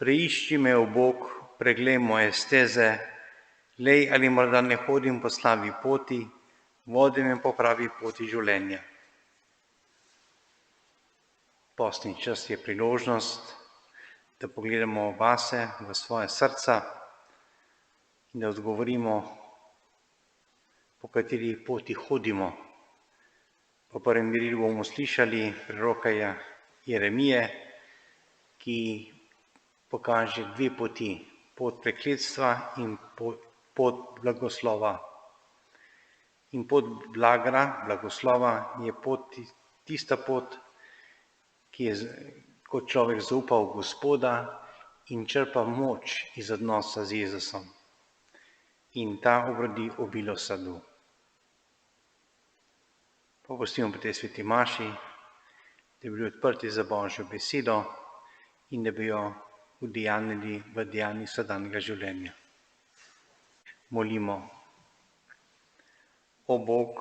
Preišči me, o Bog, preglej moje steze, glej, ali morda ne hodim po slabi poti, vodi me po pravi poti življenja. Postni čas je priložnost, da pogledamo vase, v svoje srca in da odgovorimo, po kateri poti hodimo. Po prvem delu bomo slišali preroka Jeremije, ki pokaže dve poti, pot prekletstva in pot blagoslova. In pot blagoslova je tista pot, ki je, ko človek zaupa v Gospoda in črpa moč iz odnosa z Jezusom. In ta obrodi obilo sadu. Popustimo pri tej sveti maši, da bi bili odprti za Božjo besedo in da bi jo udejanjili v dejanjih vsakdanjega življenja. Molimo. O Bog,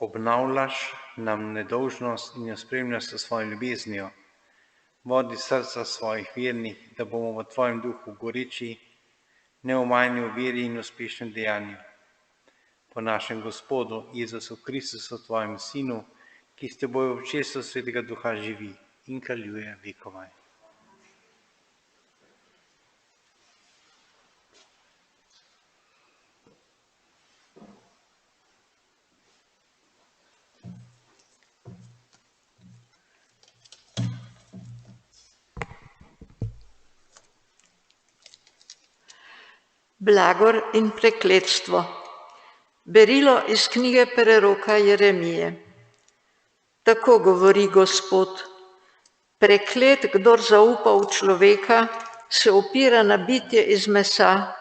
obnavljaš nam nedolžnost in jo spremljaš s svojo ljubeznijo. Vodi srca svojih vernih, da bomo v Tvojem duhu goreči, neomajni v veri in uspešnem dejanju. Po našem Gospodu Jezusu Kristusu, Tvojem Sinu, ki s Teboj v občestvu Svetega Duha živi in kraljuje vekovaj. Blagor in prekletstvo. Berilo iz knjige preroka Jeremije. Tako govori Gospod: preklet, kdor zaupa v človeka, se opira na bitje iz mesa,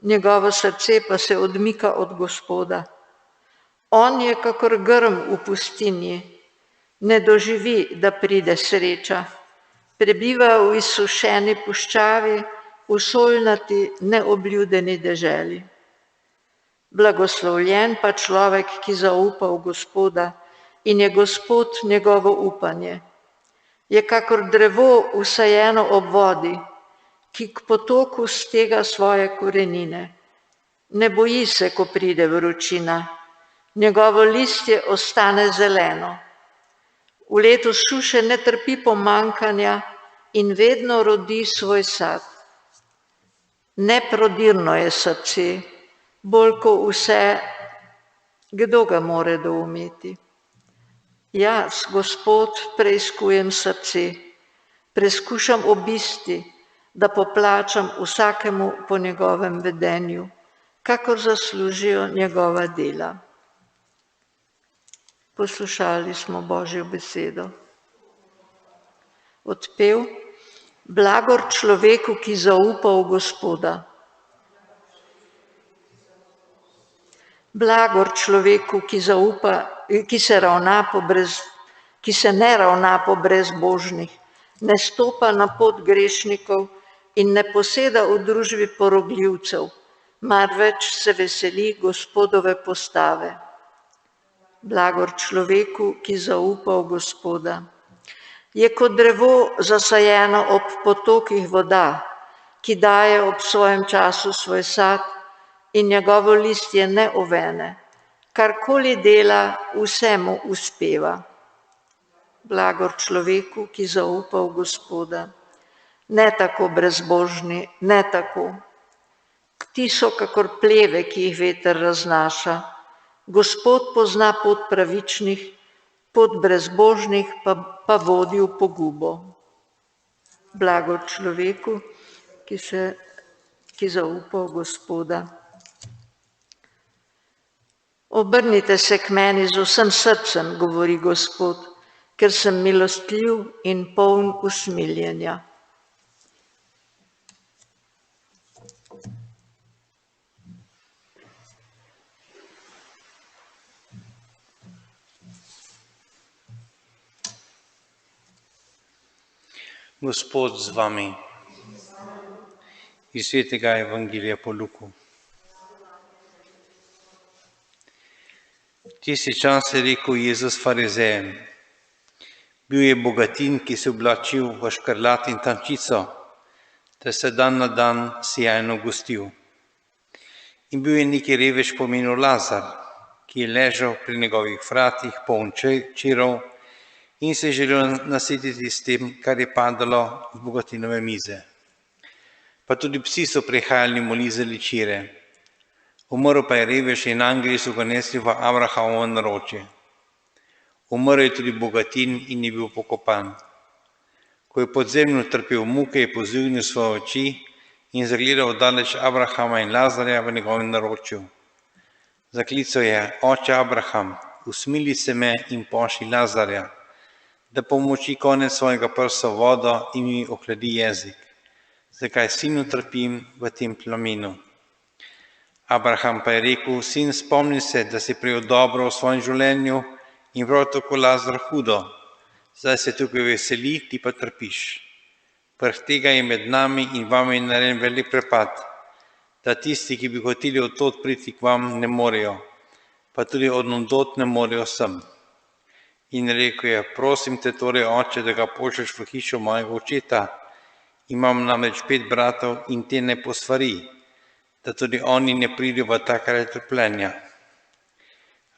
njegovo srce pa se odmika od Gospoda. On je kakor grm v pustinji, ne doživi, da pride sreča. Prebiva v izsušeni puščavi, v solnati, neobljudeni deželi. Blagoslovljen pa človek, ki zaupa v Gospoda in je Gospod njegovo upanje. Je kakor drevo vsajeno ob vodi, ki k potoku stega svoje korenine. Ne boji se, ko pride vročina, njegovo listje ostane zeleno. V letu suše ne trpi pomanjkanja in vedno rodi svoj sad. Neprodirno je srce, bolj kot vse, kdo ga more doumeti. Jaz, Gospod, preiskujem srce, preskušam obisti, da poplačam vsakemu po njegovem vedenju, kakor zaslužijo njegova dela. Poslušali smo Božjo besedo. Odpev: blagor človeku, ki zaupa v Gospoda. Blagor človeku, ki se ne ravna po brezbožnih, ne stopa na pot grešnikov in ne poseda v družbi porogljivcev, marveč se veseli Gospodove postave. Blagor človeku, ki zaupa v Gospoda. Je kot drevo zasajeno ob potokih voda, ki daje ob svojem času svoj sad in njegovo listje ne ovene. Karkoli dela, vsemu uspeva. Blagor človeku, ki zaupa v Gospoda. Ne tako brezbožni, ne tako. Ti so kakor pleve, ki jih veter raznaša. Gospod pozna pot pravičnih, pot brezbožnih pa vodi v pogubo. Blagor človeku, ki zaupa v Gospoda. Obrnite se k meni z vsem srcem, govori Gospod, ker sem milostljiv in poln usmiljenja. Gospod z vami. Iz svetega Evangelija po Luku. Tisti čas je rekel Jezus farizejem: bil je bogatin, ki se oblačil v škrlat in tančico, ter se dan na dan sijajno gostil. In bil je neki revež po imenu Lazar, ki je ležal pri njegovih vratih, poln čirov, in se je želel nasititi s tem, kar je padalo z bogatinove mize. Pa tudi psi so prihajali in mu lizali čire. Umrl pa je revež in angeli so ga nesli v Abrahamovo naročje. Umrl je tudi bogatin in je bil pokopan. Ko je pod zemljo trpel muke, je pozvignil svoje oči in zagledal daleč Abrahama in Lazarja v njegovem naročju. Zaklical je: Oče Abraham, usmili se me in pošlji Lazarja, da pomoči konec svojega prsta v vodo in mi ohladi jezik, zakaj sinu trpim v tem plamenu. Abraham pa je rekel: Sin, spomni se, da si prejel dobro v svojem življenju in prav tako Lazar hudo. Zdaj se tukaj veseli, ti pa trpiš. Prh tega je med nami in vami narejen velik prepad, da tisti, ki bi hoteli od tod priti k vam, ne morejo, pa tudi od ondot ne morejo sem. In rekel je: Prosim te torej, oče, da ga pošlješ v hišo mojega očeta. Imam namreč 5 bratov in te ne posvari, da tudi oni ne pridejo v ta kraj trpljenja.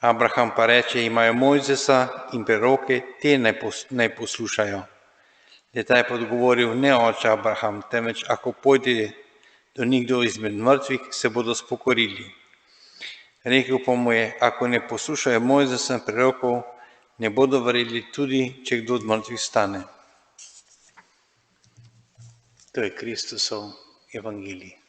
Abraham pa reče: Imajo Mojzesa in preroke, te naj poslušajo. Leta je pa odgovoril: Ne, oče Abraham, temveč ako pojde do njih kdo izmed mrtvih, se bodo spokorili. Rekel pa mu je: Ako ne poslušajo Mojzesa in prerokov, ne bodo verjeli tudi, če kdo od mrtvih stane. To je Kristusov evangelij.